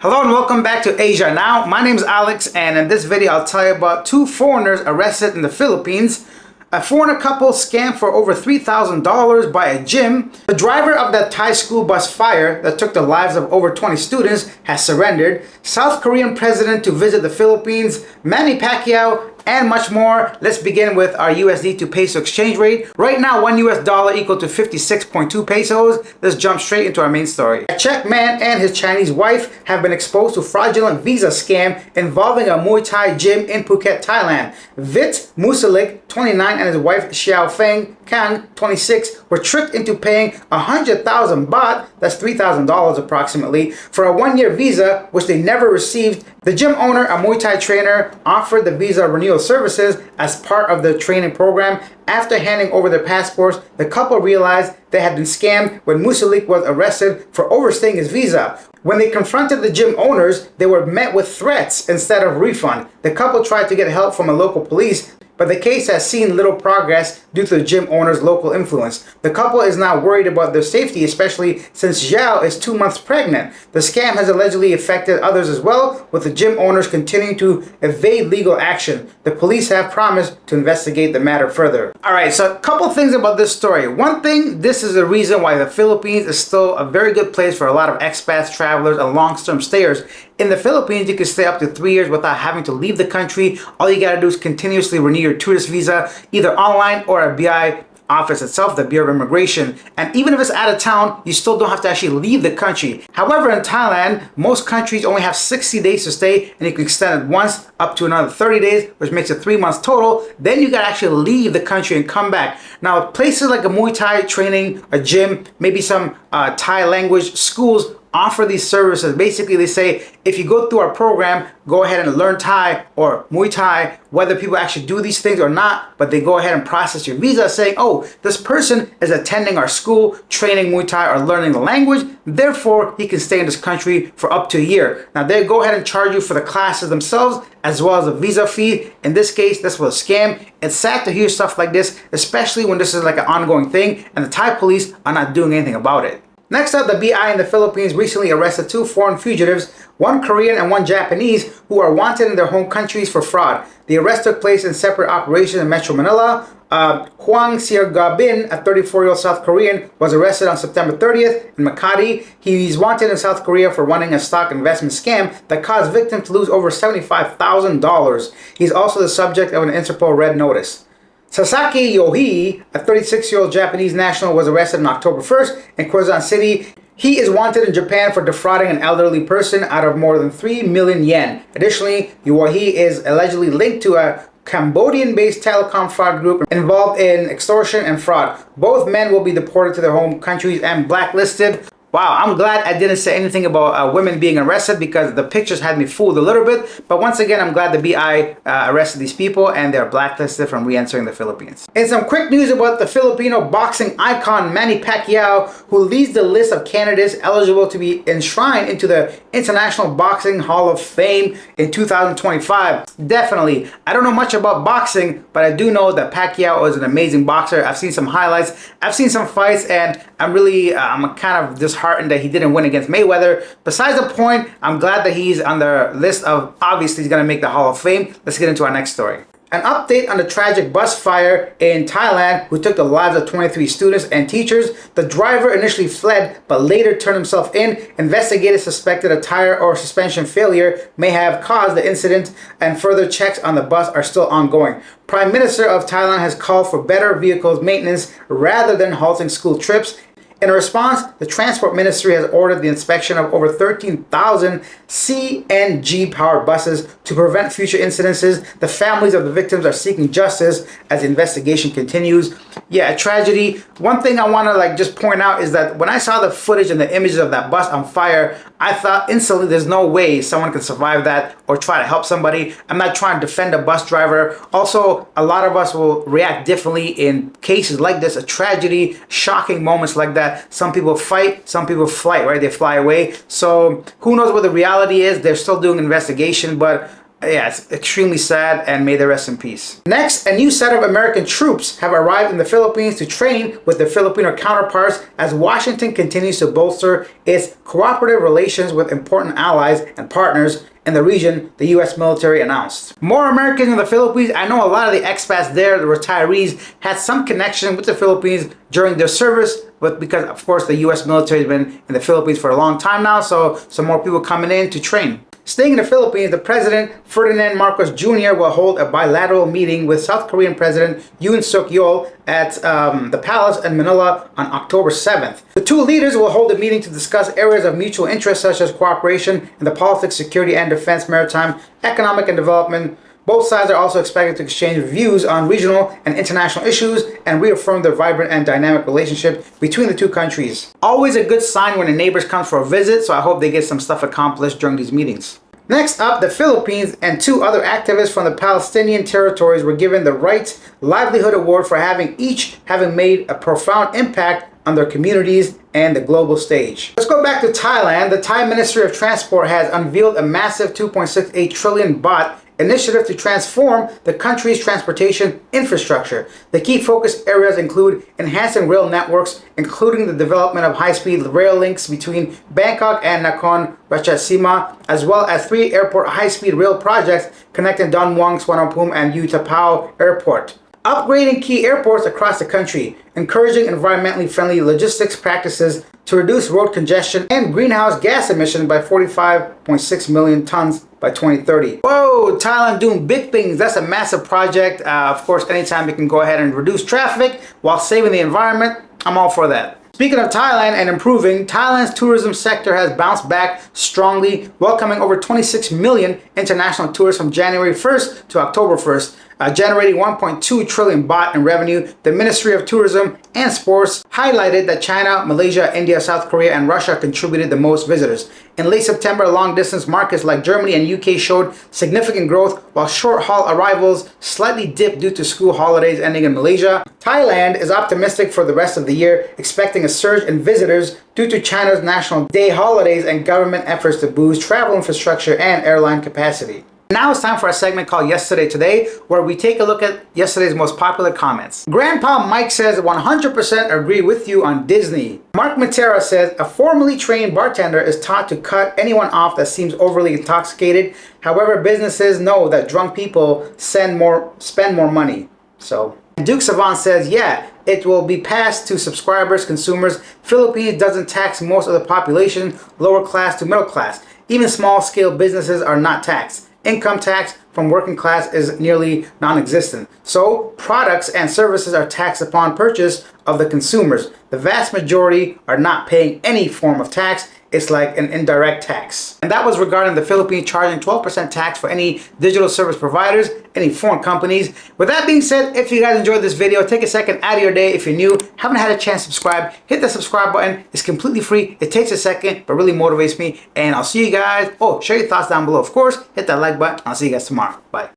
Hello and welcome back to Asia Now. My name is Alex, and in this video I'll tell you about two foreigners arrested in the Philippines. A foreigner couple scammed for over $3,000 by a gym. The driver of that Thai school bus fire that took the lives of over 20 students has surrendered. South Korean president to visit the Philippines. Manny Pacquiao, and much more. Let's begin with our USD to peso exchange rate. Right now, $1 US equal to 56.2 pesos. Let's jump straight into our main story. A Czech man and his Chinese wife have been exposed to fraudulent visa scam involving a Muay Thai gym in Phuket, Thailand. Vit Musalik, 29, and his wife Xiao Feng Kang, 26, were tricked into paying 100,000 baht, that's $3,000 approximately, for a one-year visa which they never received. The gym owner, a Muay Thai trainer, offered the visa renewal services as part of the training program. After handing over their passports, the couple realized they had been scammed when Musalik was arrested for overstaying his visa. When they confronted the gym owners, they were met with threats instead of refund. The couple tried to get help from a local police, but the case has seen little progress due to the gym owner's local influence. The couple is now worried about their safety, especially since Xiao is 2 months pregnant. The scam has allegedly affected others as well, with the gym owners continuing to evade legal action. The police have promised to investigate the matter further. Alright, so a couple things about this story. One thing, this is the reason why the Philippines is still a very good place for a lot of expats, travelers, and long-term stayers. In the Philippines, you can stay up to 3 years without having to leave the country. All you gotta do is continuously renew your tourist visa, either online or a BI office itself, the Bureau of Immigration. And even if it's out of town, you still don't have to actually leave the country. However, in Thailand, most countries only have 60 days to stay, and you can extend it once up to another 30 days, which makes it 3 months total. Then you gotta actually leave the country and come back. Now, places like a Muay Thai training, a gym, maybe some Thai language schools offer these services. Basically, they say, if you go through our program, go ahead and learn Thai or Muay Thai, whether people actually do these things or not, but they go ahead and process your visa saying, oh, this person is attending our school, training Muay Thai or learning the language, therefore he can stay in this country for up to a year. Now they go ahead and charge you for the classes themselves as well as a visa fee. In this case, this was a scam. It's sad to hear stuff like this, especially when this is like an ongoing thing and the Thai police are not doing anything about it. Next up, the BI in the Philippines recently arrested two foreign fugitives, one Korean and one Japanese, who are wanted in their home countries for fraud. The arrest took place in separate operations in Metro Manila. Hwang Seer-ga-bin, a 34-year-old South Korean, was arrested on September 30th in Makati. He's wanted in South Korea for running a stock investment scam that caused victims to lose over $75,000. He's also the subject of an Interpol Red Notice. Sasaki Yohei, a 36-year-old Japanese national, was arrested on October 1st in Quezon City. He is wanted in Japan for defrauding an elderly person out of more than 3 million yen. Additionally, Yohei is allegedly linked to a Cambodian-based telecom fraud group involved in extortion and fraud. Both men will be deported to their home countries and blacklisted. Wow, I'm glad I didn't say anything about women being arrested because the pictures had me fooled a little bit. But once again, I'm glad the BI arrested these people and they're blacklisted from re-entering the Philippines. And some quick news about the Filipino boxing icon Manny Pacquiao, who leads the list of candidates eligible to be enshrined into the International Boxing Hall of Fame in 2025. Definitely. I don't know much about boxing, but I do know that Pacquiao is an amazing boxer. I've seen some highlights, I've seen some fights, and I'm kind of disheartened that he didn't win against Mayweather. Besides the point, I'm glad that he's on the list of, obviously he's going to make the Hall of Fame. Let's get into our next story. An update on the tragic bus fire in Thailand who took the lives of 23 students and teachers. The driver initially fled but later turned himself in. Investigators suspected a tire or suspension failure may have caused the incident, and further checks on the bus are still ongoing. Prime Minister of Thailand has called for better vehicles maintenance rather than halting school trips. In response, the Transport Ministry has ordered the inspection of over 13,000 CNG-powered buses to prevent future incidences. The families of the victims are seeking justice as the investigation continues. Yeah, a tragedy. One thing I want to just point out is that when I saw the footage and the images of that bus on fire, I thought instantly there's no way someone can survive that or try to help somebody. I'm not trying to defend a bus driver. Also, a lot of us will react differently in cases like this, a tragedy, shocking moments like that. Some people fight, some people flight, right? They fly away. So who knows what the reality is? They're still doing investigation, but Yeah, it's extremely sad, and may they rest in peace. Next, a new set of American troops have arrived in the Philippines to train with their Filipino counterparts as Washington continues to bolster its cooperative relations with important allies and partners in the region, the U.S. military announced. More Americans in the Philippines. I know a lot of the expats there, the retirees, had some connection with the Philippines during their service, but because, of course, the U.S. military has been in the Philippines for a long time now, so some more people coming in to train. Staying in the Philippines, the President Ferdinand Marcos Jr. will hold a bilateral meeting with South Korean President Yoon Suk Yeol at the palace in Manila on October 7th. The two leaders will hold a meeting to discuss areas of mutual interest such as cooperation in the politics, security and defense, maritime, economic and development. Both sides are also expected to exchange views on regional and international issues and reaffirm their vibrant and dynamic relationship between the two countries. Always a good sign when the neighbors come for a visit, so I hope they get some stuff accomplished during these meetings. Next up, the Philippines and two other activists from the Palestinian territories were given the Right Livelihood Award for each having made a profound impact on their communities and the global stage. Let's go back to Thailand. The Thai Ministry of Transport has unveiled a massive 2.68 trillion baht initiative to transform the country's transportation infrastructure. The key focus areas include enhancing rail networks, including the development of high-speed rail links between Bangkok and Nakhon Ratchasima, as well as 3 airport high-speed rail projects connecting Don Mueang, Suvarnabhumi, and Utapao Airport. Upgrading key airports across the country, encouraging environmentally friendly logistics practices to reduce road congestion and greenhouse gas emissions by 45.6 million tons by 2030. Whoa, Thailand doing big things. That's a massive project. Of course, anytime we can go ahead and reduce traffic while saving the environment, I'm all for that. Speaking of Thailand and improving, Thailand's tourism sector has bounced back strongly, welcoming over 26 million international tourists from January 1st to October 1st, generating 1.2 trillion baht in revenue. The Ministry of Tourism and Sports highlighted that China, Malaysia, India, South Korea, and Russia contributed the most visitors. In late September, long-distance markets like Germany and UK showed significant growth, while short-haul arrivals slightly dipped due to school holidays ending in Malaysia. Thailand is optimistic for the rest of the year, expecting a surge in visitors due to China's National Day holidays and government efforts to boost travel infrastructure and airline capacity. Now it's time for a segment called Yesterday Today, where we take a look at yesterday's most popular comments. Grandpa Mike says 100% agree with you on Disney. Mark Matera says a formally trained bartender is taught to cut anyone off that seems overly intoxicated. However, businesses know that drunk people spend more money. So Duke Savant says, yeah, it will be passed to subscribers, consumers. Philippines doesn't tax most of the population, lower class to middle class. Even small-scale businesses are not taxed. Income tax from working class is nearly non-existent. So products and services are taxed upon purchase of the consumers. The vast majority are not paying any form of tax. It's like an indirect tax. And that was regarding the Philippines charging 12% tax for any digital service providers, any foreign companies. With that being said, if you guys enjoyed this video, take a second out of your day. If you're new, haven't had a chance to subscribe, hit the subscribe button. It's completely free. It takes a second, but really motivates me. And I'll see you guys. Oh, share your thoughts down below. Of course, hit that like button. I'll see you guys tomorrow. Bye.